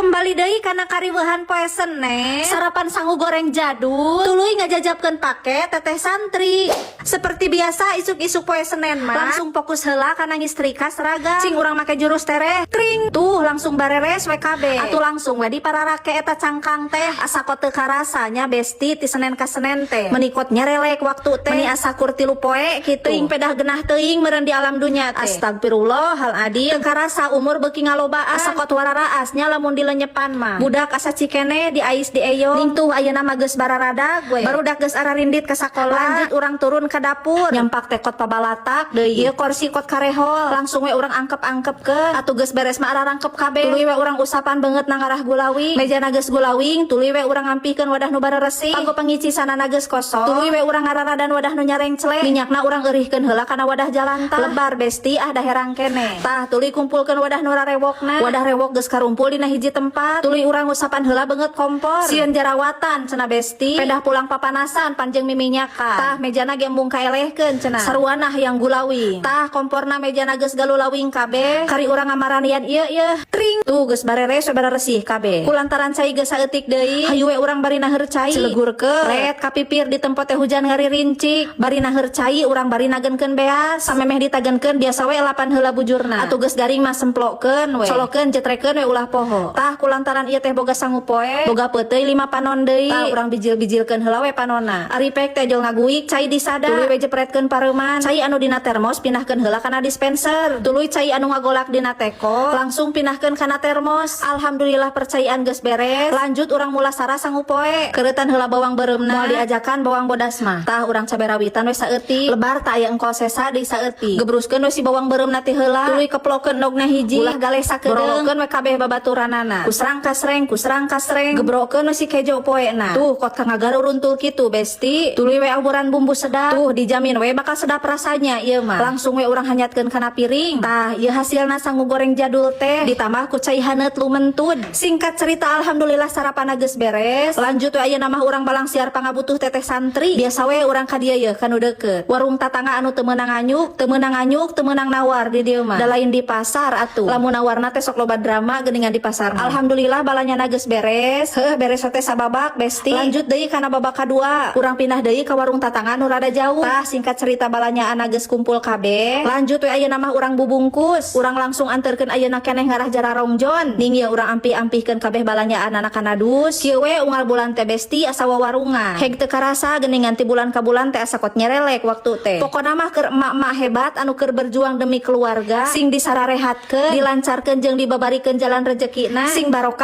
Kembali deui kana kariweuhan poe Senen. Sarapan sangu goreng jadul. Tuluy ngajajabkeun pake teteh santri. Seperti biasa isuk-isuk poe Senen mah langsung fokus heula kana ngistrika seragam. Cing urang make jurus tereh. Tring. Tuh langsung bareres WKB. Atuh langsung we dipararake eta cangkang teh. Asa kot teu karasanya besti ti Senen ka Senen teh. Menikot nyarelek waktu teh. Meni asa kur 3 poe kitu. Teuing pedah genah teuing meureun di alam dunya teh. Astagfirullah hal adil. Teu karasa umur beuki ngalobaan. Asa kot wararaasnya lamun dilenyepan mah budak asa cikene di ais di eyo ning tuh ayeuna mah geus bararadag we barudak geus ararindit ka sakola lanjut urang turun ka dapur nyampak teh kot pabalatak deui ieu kursi kot karehol langsung we urang angkep-angkepkeun atuh geus beres mah ararangkep kabeh tuluy we urang usapan beungeut nang arah gulawing mejana geus gulawing tuluy we urang ngampikeun wadah nu bareresih kanggo pangicisanana geus kosong tuluy we urang ngararadan wadah nu nyarenclek minyakna urang eurihkeun heula kana wadah jalantah lebar besti dah herang kene tah tuluy kumpulkeun wadah nu rarewokna wadah rewok geus karumpul dina hiji tempat tuluy urang usapan heula beungeut kompor sieun jerawatan cenah besti pedah pulang papanasan panjang miminyakan tah mejana ge embung kaelehkeun cenah saruana yang gulawing tah komporna mejana geus galulawing kabeh kari urang ngamaranian ieu tring tuh geus bareres bareresih kabeh kulantaran cai geus saeutik deui hayu we urang bari naheur cai cilegurkeun ret kapipir di tempat teh hujan ngaririncik bari naheur cai urang bari nagenkeun beas samemeh ditagenkeun biasa we lapan heula bujurna atuh geus garing mah semplokeun we solokeun jetrekeun we ulah poho tah kulantaran ieu teh boga sangu poe boga peuteuy 5 panon deui tah urang bijil-bijilkeun heula we panonna ari pek teh jol ngaguik cai disada tuluy we jepretkeun pareuman cai anu dina termos pinahkeun heula kana dispenser tuluy cai anu ngagolak dina teko langsung pinahkeun kana termos alhamdulillah percayaan geus beres lanjut urang mulasara sangu poe keuretan heula bawang beureumna moal diajakan bawang bodas mah tah urang caberawitan we saeutik lebar tah aya engkol sesa deui saeutik gebruskeun we si bawang beureumna teh heula tuluy keplokeun endogna hiji ulah galesakeun borolokeun we kabeh babaturanana kusrang kasreng gebrokeun si kejo poena tuh kot ka ngagaruruntul kitu besti tuluy we aburan bumbu sedap tuh dijamin we bakal sedap rasanya ieu mah langsung we urang hanyatkeun kana piring tah ieu hasilna sangu goreng jadul teh ditambah ku cai haneut lumentud singkat cerita alhamdulillah sarapanna geus beres lanjut we ayeuna mah urang balang siar pangabutuh teteh santri biasa we urang ka dieu yeuh kanu deukeut warung tatangga anu teu meunang anyuk teu meunang nawar di dieu mah da lain di pasar atuh lamun nawarna teh sok loba drama geuningan di pasar alhamdulillah balanya geus beres beres teh sababak besti lanjut deui kana babak kadua urang pindah deui ka warung tatangga nu rada jauh tah singkat cerita balanya geus kumpul kabeh lanjut we ayeuna mah urang bubungkus urang langsung anterkeun ayeuna keneh ngarah Jararongjon ning ieu urang ampi-ampihkeun kabeh balanya anak kana dus kieu we unggal bulan teh besti asa wawarungan heg teu karasa geuningan ti bulan ka bulan teh asa kot nyerelek waktu teh pokona mah keur emak-emak hebat anu keur berjuang demi keluarga sing disararehatkeun dilancarkeun jeung dibabarikeun jalan rezekina sing barokah